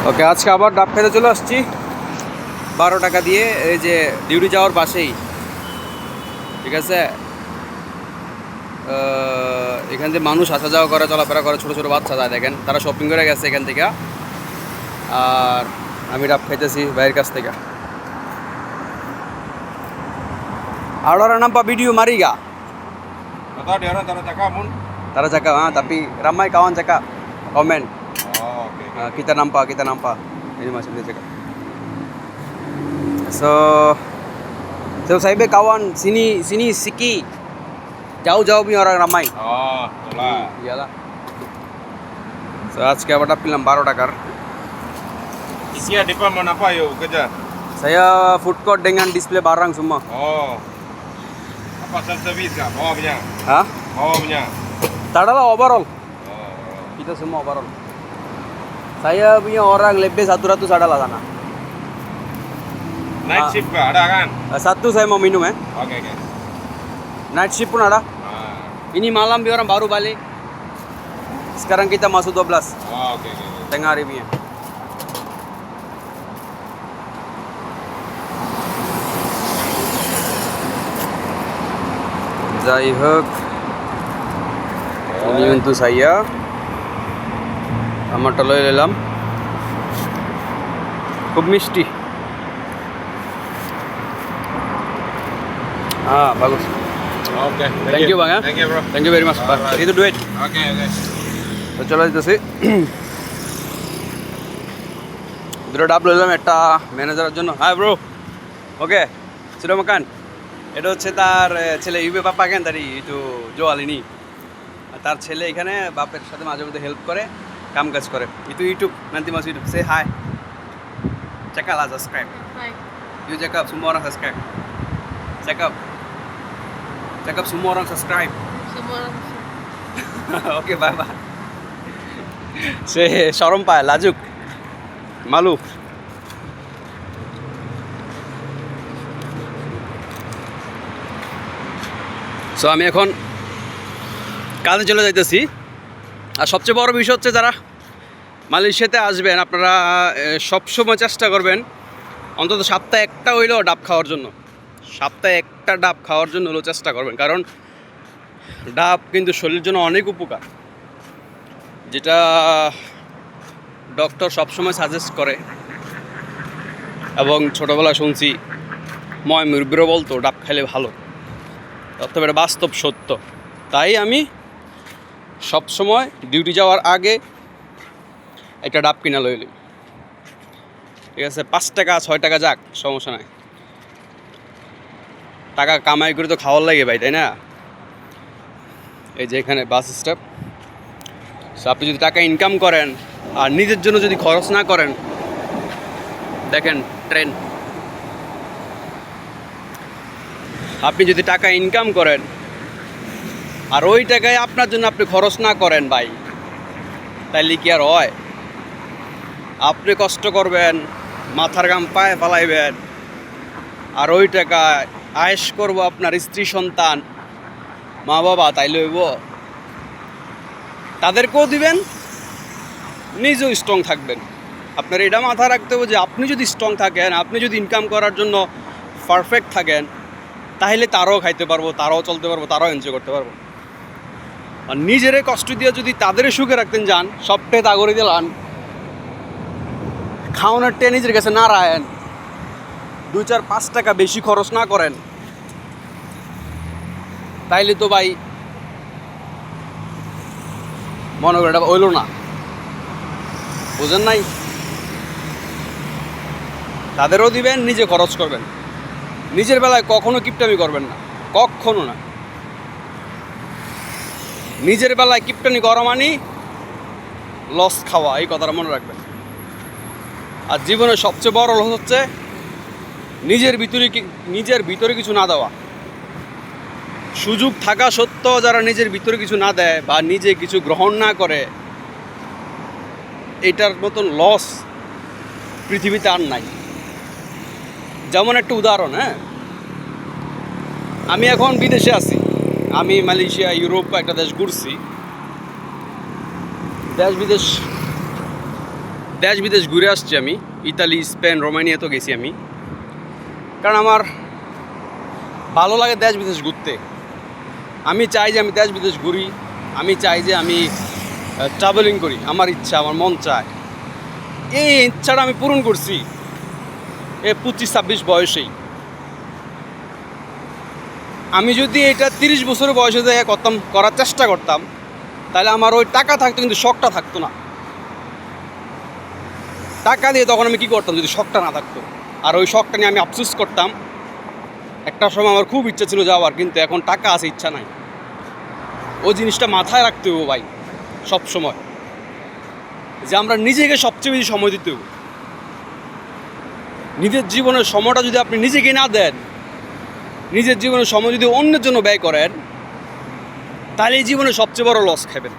ওকে, আজকে আবার ডাব খেতে চলে আসছি 12 টাকা দিয়ে, এই যে ডিউটি যাওয়ার পাশেই। ঠিক আছে, এখান থেকে মানুষ আসা যাওয়া করে, চলাফেরা করে, ছোটো ছোটো বাচ্চা যায়, দেখেন তারা শপিং করে গেছে এখান থেকে। আর আমি ডাব খাইতেছি ভাইয়ের কাছ থেকে। আর orang nampak video mari gak? Atau dia orang taruh cakap mun? Tara cakap, tapi ramai kawan cakap, komen. Oh, oke. Kita nampak. Ini masih dia cakap. So saya be kawan sini Siki. Jauh-jauh punya orang ramai. Oh, itulah. Iyalah. So আজকে আবার ডাব পেলাম 12 টাকার। Isi depan mau apa yuk kerja? Saya food court dengan display barang semua. Oh. Apa self service kah? Bawa punya. Hah? Bawa punya. Tak adalah overall. Oh. Kita semua overall. Saya punya orang lebih 100 adalah sana. Night shift kah? Ada kan? Satu saya mau minum Oke. Night shift pun ada. Ini malam dia orang baru balik. Sekarang kita masuk 12. Oh, oke. Tengah hari punya. যাই হোক, ini untuk saya, আমারটা লয়ে নিলাম, খুব মিষ্টি। bagus. Oke. Thank you bang ya. Thank you bro. Thank you very much. Alright. Itu duit. Oke. তো চলে যেতেছি। দুটো ডাব লইলাম, একটা ম্যানেজারের জন্য। হাই ব্রো, ওকে sudah makan? এটা হচ্ছে তার ছেলে, ইউবে পাপা কেন তারি একটু জোয়াল ini। তার ছেলে এখানে বাপের সাথে মাঝে মধ্যে হেল্প করে, কাম কাজ করে। itu YouTube, nanti masuk YouTube. Say hi. Cakap lah subscribe. Hi. You cakap semua orang subscribe. Cakap semua orang subscribe. Semua orang Oke, bye bye. সে শরম পায়, লাজুক, মালু। সো আমি এখন কাজে চলে যাইতেছি। আর সবচেয়ে বড় বিষয় হচ্ছে, যারা মালয়েশিয়াতে আসবেন আপনারা সবসময় চেষ্টা করবেন অন্তত সপ্তাহে একটা হইলেও ডাব খাওয়ার জন্য। সপ্তাহে একটা ডাব খাওয়ার জন্য হলেও চেষ্টা করবেন, কারণ ডাব কিন্তু শরীরের জন্য অনেক উপকার, যেটা ডক্টর সবসময় সাজেস্ট করে। এবং ছোটোবেলায় শুনছি ময় মুরব্বিরও বলতো ডাব খাইলে ভালো, তবে এটা বাস্তব সত্য। তাই আমি সবসময় ডিউটি যাওয়ার আগে একটা ডাব কিনা লইলি। ঠিক আছে, 5 টাকা 6 টাকা যাক, সমস্যা নাই। টাকা কামাই করে তো খাওয়ার লাগে ভাই, তাই না? এই যে এখানে বাস স্টপ। সো আপনি যদি টাকা ইনকাম করেন আর নিজের জন্য যদি খরচ না করেন, দেখেন ট্রেন, আপনি যদি টাকা ইনকাম করেন আর ওই টাকায় আপনার জন্য আপনি খরচ না করেন ভাই, তাইলে কি আর হয়? আপনি কষ্ট করবেন, মাথার ঘাম পায়ে ফালাইবেন, আর ওই টাকা আয়েশ করবো আপনার স্ত্রী সন্তান মা বাবা, তাইলে হইব? তাদেরকেও দিবেন, নিজেও স্ট্রং থাকবেন। আপনার এটা মাথা রাখতে হবে যে আপনি যদি স্ট্রং থাকেন, আপনি যদি ইনকাম করার জন্য পারফেক্ট থাকেন, তাহলে তারাও খাইতে পারবো, তারাও চলতে পারবো, তারাও এনজয় করতে পারবো। আর নিজেরে কষ্ট দিয়ে যদি তাদের সুখে রাখতেন যান, সবটাই তা করে দিলাম, খাওয়ানোর টে নিজের কাছে না রাখেন, 2-4-5 টাকা বেশি খরচ না করেন, তাইলে তো ভাই মনে করে এটা হইল না, বুঝেন নাই? তাদেরও দিবেন, নিজে খরচ করবেন। নিজের বেলায় কখনো কিপটামি করবেন না, কখনো না। নিজের বেলায় কিপটামি করা মানে লস খাওয়া, এই কথাটা মনে রাখবেন। আর জীবনের সবচেয়ে বড় লস হচ্ছে নিজের ভিতরে কিছু না দেওয়া। সুযোগ থাকা সত্ত্বেও যারা নিজের ভিতরে কিছু না দেয় বা নিজে কিছু গ্রহণ না করে, এটার মতন লস পৃথিবীতে আর নাই। যেমন একটা উদাহরণ, আমি এখন বিদেশে আছি, আমি মালয়েশিয়া, ইউরোপ একটা দেশ ঘুরছি। দেশ বিদেশ দেশ বিদেশ ঘুরে আসছি আমি, ইতালি, স্পেন, রোমানিয়া তো গেছি আমি, কারণ আমার ভালো লাগে দেশ বিদেশ ঘুরতে। আমি চাই যে আমি দেশ বিদেশ ঘুরি, আমি চাই যে আমি ট্রাভেলিং করি, আমার ইচ্ছা, আমার মন চায়। এই ইচ্ছাটা আমি পূরণ করছি এই 25-26 বয়সেই। আমি যদি এটা 30 বছরের বয়সে থেকে করার চেষ্টা করতাম, তাহলে আমার ওই টাকা থাকতো কিন্তু শখটা থাকতো না। টাকা দিয়ে তখন আমি কী করতাম যদি শখটা না থাকতো? আর ওই শখটা নিয়ে আমি আফসোস করতাম। একটা সময় আমার খুব ইচ্ছা ছিল যাওয়ার, কিন্তু এখন টাকা আছে, ইচ্ছা নাই। ওই জিনিসটা মাথায় রাখতে হবে ভাই সব সময়, যে আমরা নিজেকে সবচেয়ে বেশি সময় দিতে হবে। নিজের জীবনের সময়টা যদি আপনি নিজেকে না দেন, নিজের জীবনের সময় যদি অন্যের জন্য ব্যয় করেন, তাহলে এই জীবনে সবচেয়ে বড় লস খাবেন।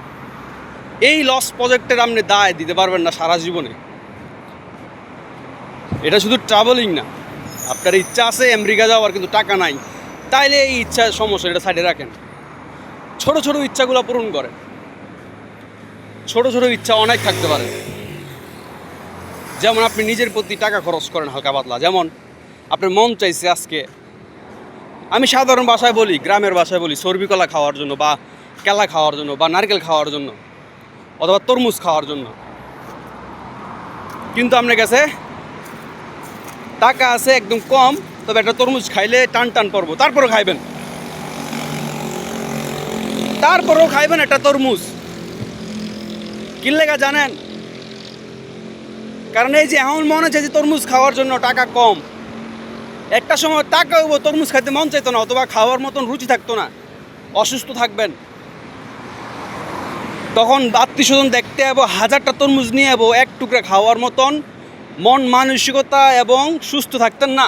এই লস প্রজেক্টের আপনি দায় দিতে পারবেন না সারা জীবনে। এটা শুধু ট্রাভেলিং না, আপনার ইচ্ছা আছে আমেরিকা যাওয়ার কিন্তু টাকা নাই, তাইলে এই ইচ্ছার সমস্যা, এটা সাইডে রাখেন। ছোট ছোট ইচ্ছাগুলো পূরণ করেন। ছোট ছোট ইচ্ছা অনেক থাকতে পারে। যেমন আপনি নিজের প্রতি টাকা খরচ করেন হালকা পাতলা। যেমন আপনার মন চাইছে আজকে, আমি সাধারণ ভাষায় বলি, গ্রামের ভাষায় বলি, চর্বি কলা খাওয়ার জন্য, বা কেলা খাওয়ার জন্য, বা নারকেল খাওয়ার জন্য, অথবা তরমুজ খাওয়ার জন্য। কিন্তু আপনার কাছে টাকা আছে একদম কম, তবে একটা তরমুজ খাইলে টান টান পড়বো, তারপরেও খাইবেন, তারপরেও খাইবেন একটা তরমুজ। কি লেগা জানেন? কারণ এই যে এমন মনে হচ্ছে যে তরমুজ খাওয়ার জন্য টাকা কম, একটা সময় টাকা হইব তরমুজ খাইতে মন চাইতো না, অথবা খাওয়ার মতন রুচি থাকতো না, অসুস্থ থাকবেন। তখন আত্মীয় স্বজন দেখতে যাবো, 1000টা তরমুজ নিয়ে যাবো, এক টুকরা খাওয়ার মতন মন মানসিকতা এবং সুস্থ থাকতেন না।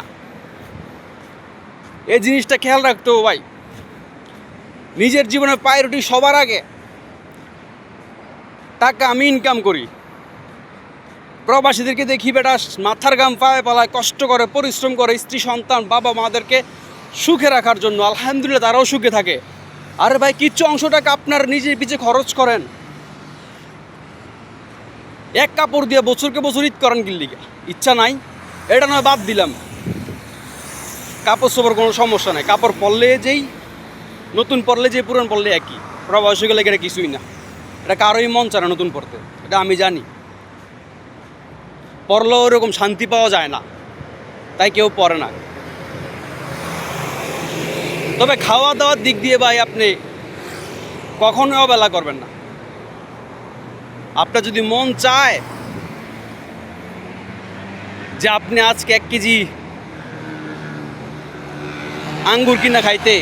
এই জিনিসটা খেয়াল রাখতে হবে ভাই। নিজের জীবনের প্রায়োরিটি সবার আগে। টাকা আমি ইনকাম করি, প্রবাসীদেরকে দেখি বেটা মাথার ঘাম পায়ে পালায়, কষ্ট করে, পরিশ্রম করে, স্ত্রী সন্তান বাবা মাদেরকে সুখে রাখার জন্য। আলহামদুলিল্লাহ তারাও সুখে থাকে। আরে ভাই, কিচ্ছু অংশ টাকা আপনার নিজের পিছিয়ে খরচ করেন। এক কাপড় দিয়ে বছরকে বছর ঈদ করেন কিল্লিগা? ইচ্ছা নাই, এটা নয় বাদ দিলাম। কাপড় চোপড় কোনো সমস্যা নাই, কাপড় পরলে যেই নতুন পরলে যে পুরান পরলে একই। প্রবাসী গেলে এটা কিছুই না, এটা কারোই মন চায় না নতুন পরতে, এটা আমি জানি। পরলেও ওরকম শান্তি পাওয়া যায় না, তাই কেউ পরে না। তবে খাওয়া দাওয়ার দিক দিয়ে ভাই আপনি কখনোই অবহেলা করবেন না। আপনার যদি মন চায় যে আপনি আজকে 1 কেজি আঙ্গুর কিনা খাইতে,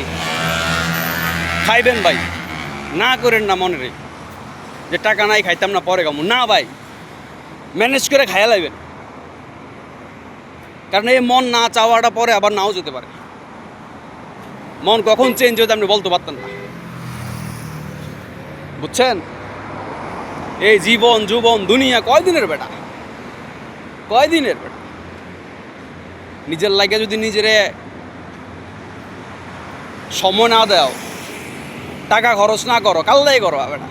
খাইবেন ভাই, না করেন না মনে রে যে টাকা নাই খাইতাম না, পরে খামু না ভাই, ম্যানেজ করে খাইয়া লাইবেন। কারণ এই মন না চাওয়াটা পরে আবার নাও যেতে পারে। মন কখন চেঞ্জ হতে আপনি বলতে পারতেন না, বুঝছেন? এই জীবন যৌবন দুনিয়া কয়দিনের বেটা, কয়দিনের বেটা। নিজের লাগে যদি নিজেরে সময় না দাও, টাকা খরচ না করো, কাল্লাই করো বেটা।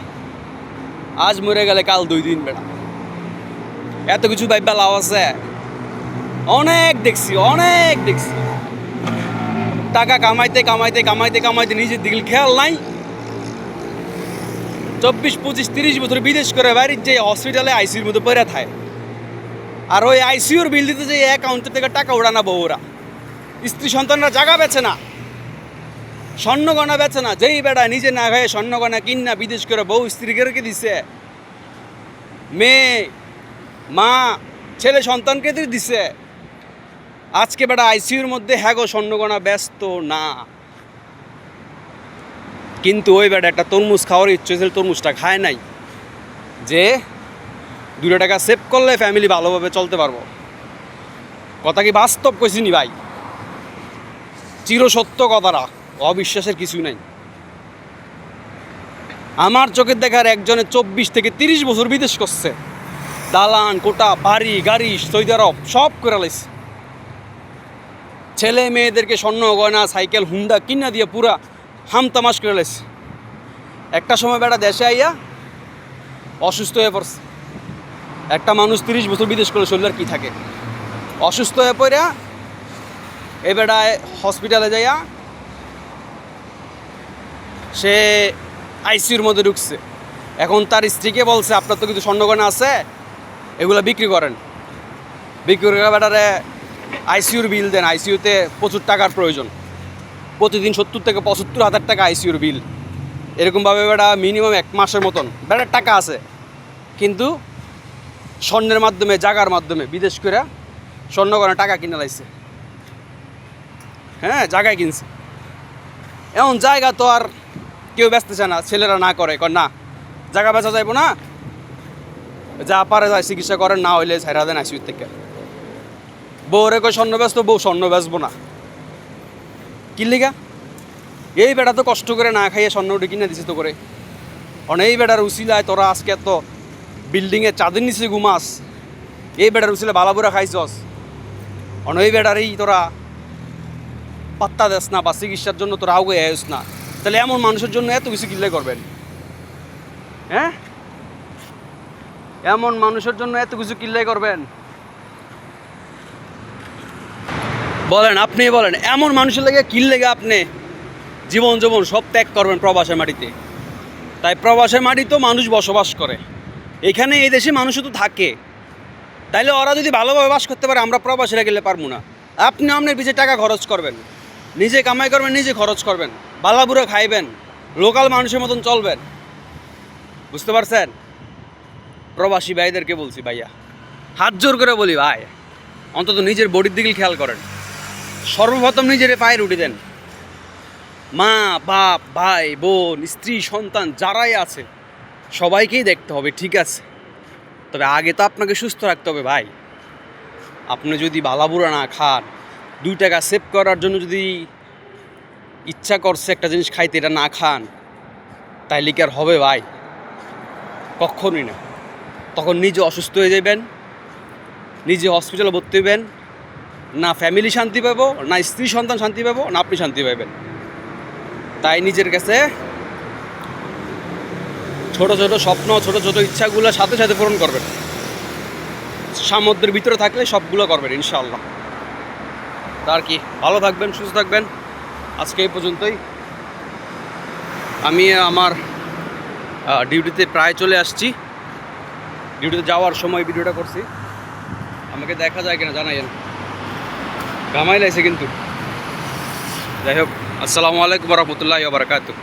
আজ মরে গেলে কাল 2 দিন বেটা। এত কিছু ভাইবা লাভ আছে? অনেক দেখছি, অনেক দেখছি। টাকা কামাইতে কামাইতে কামাইতে কামাইতে নিজের দিকে খেয়াল নাই। 24, 25, 30 বছর বিদেশ করে বাড়ির যে হসপিটালে আইসিউর মধ্যে পড়ে থাকে, আর ওই আইসিউর বিল দিতে যে অ্যাকাউন্টের থেকে টাকা ওড়ানা বউরা, স্ত্রী সন্তানরা জায়গা বেছে না, স্বর্ণগয়না বেছে না। যেই বেড়া নিজে না খায় স্বর্ণগয়না কিনা বিদেশ করে বউ স্ত্রীকে দিছে, মেয়ে মা ছেলে সন্তানকে দিছে, আজকে বেটা আইসিউর মধ্যে হ্যাগো স্বর্ণগয়না ব্যস্ত না। কিন্তু ওই বেটা একটা তরমুজ খাওয়ার ইচ্ছে ছিল, তরমুজটা খায় নাই, যে 2 টাকা সেভ করলে ফ্যামিলি ভালোভাবে চলতে পারবো। কথা কি বাস্তব কইছি নি ভাই? চিরসত্য কথাটা, অবিশ্বাসের কিছু নাই। আমার চোখের দেখার একজনে 24 থেকে 30 বছর বিদেশ করছে, দালান কোটা বাড়ি গাড়ি সৌদি আরব সব করে লাইছে। ছেলে মেয়েদেরকে স্বর্ণ গয়না সাইকেল হুন্ডা কিনা দিয়ে পুরা হামতামাশ করে লাইছে। একটা সময় বেটা দেশে আইয়া অসুস্থ হয়ে পড়ছে, একটা মানুষ 30 বছর বিদেশ করলে শরীর আর কি থাকে? অসুস্থ হয়ে পড়া এই বেড়ায় হসপিটালে যাইয়া সে আইসিইউর মধ্যে ঢুকছে। এখন তার স্ত্রীকে বলছে আপনার তো কিছু স্বর্ণগয়না আছে, এগুলো বিক্রি করেন, বিক্রি করে বেটারে আইসিইউর বিল দেন। আইসিইউতে প্রচুর টাকার প্রয়োজন, প্রতিদিন 70 থেকে 75,000 টাকা আইসিইউর বিল। এরকমভাবে বেটা মিনিমাম 1 মাসের মতন বেটার টাকা আছে, কিন্তু স্বর্ণের মাধ্যমে জাগার মাধ্যমে বিদেশ করে স্বর্ণগয়না টাকা কিনে লাইছে। হ্যাঁ, জায়গায় কিনছে। এমন জায়গা তো আর কেউ বেচতেছে না, ছেলেরা না করে, না জায়গা বেচা যাইব না, যা পারে যায় চিকিৎসা করেন, না হইলে ছাইরা দেন আইসিইউ থেকে। বউরে কই স্বর্ণ ব্যস্ত, বউ স্বর্ণ বেচবো না। কি লিগা? এই বেটা তো কষ্ট করে না খাইয়ে স্বর্ণ উঠে কিনে দিছে তো করে। এই বেটার উচিলায় তোরা আজকে এত বিল্ডিংয়ে চাঁদের নিচে ঘুমাস, এই বেটার উচিলে বালাবুরা খাইছস, এই বেটারই তোরা পাত্তা দেস না বা চিকিৎসার জন্য তোরা আগে আয়স না। তাহলে এমন মানুষের জন্য এত কিছু কিনলে করবেন? হ্যাঁ, এমন মানুষের জন্য এত কিছু কিনলে করবেন? বলেন, আপনি বলেন, এমন মানুষের লেগে কিনলে আপনি জীবন সব ত্যাগ করবেন প্রবাসের মাটিতে? তাই প্রবাসের মাটি তো মানুষ বসবাস করে, এখানে এই দেশে মানুষও তো থাকে। তাইলে ওরা যদি ভালোভাবে বাস করতে পারে, আমরা প্রবাসীরা গেলে পারবো না? আপনি আপনার পিছিয়ে টাকা খরচ করবেন, নিজে কামাই করবেন, নিজে খরচ করবেন, বালাবুড়া খাইবেন, লোকাল মানুষের মতন চলবেন। বুঝতে পারছেন? প্রবাসী ভাইদেরকে বলছি, ভাইয়া হাত জোর করে বলি, ভাই অন্তত নিজের বডির দিকে খেয়াল করেন। সর্বপ্রথম নিজের পায়ে উঠে দেন। মা, বাপ, ভাই, বোন, স্ত্রী, সন্তান যারাই আছে সবাইকেই দেখতে হবে, ঠিক আছে? তবে আগে তো আপনাকে সুস্থ রাখতে হবে ভাই। আপনি যদি বালাবুড়া না খান, 2 টাকা সেভ করার জন্য যদি ইচ্ছা করছে একটা জিনিস খাইতে, এটা না খান, তাইলে কি আর হবে ভাই? কখনই না। তখন নিজে অসুস্থ হয়ে যাবেন, নিজে হসপিটালে ভর্তি হইবেন, না ফ্যামিলি শান্তি পাবো, না স্ত্রী সন্তান শান্তি পাবো, না আপনি শান্তি পাবেন। তাই নিজের কাছে ছোট ছোট স্বপ্ন, ছোট ছোট ইচ্ছাগুলো সাথে সাথে পূরণ করবেন। সামর্থ্যের ভিতরে থাকলে সবগুলো করবেন ইনশাআল্লাহ। তার কি, ভালো থাকবেন, সুস্থ থাকবেন। আজকে এই পর্যন্তই। আমি আমার ডিউটিতে প্রায় চলে আসছি। ডিউটিতে যাওয়ার সময় ভিডিওটা করছি, আমাকে দেখা যায় কিনা জানাইন। ঘামাই লাগছে কিন্তু। যাই হোক, আসসালামু আলাইকুম ওয়া রাহমাতুল্লাহি ওয়া বারাকাতুহু।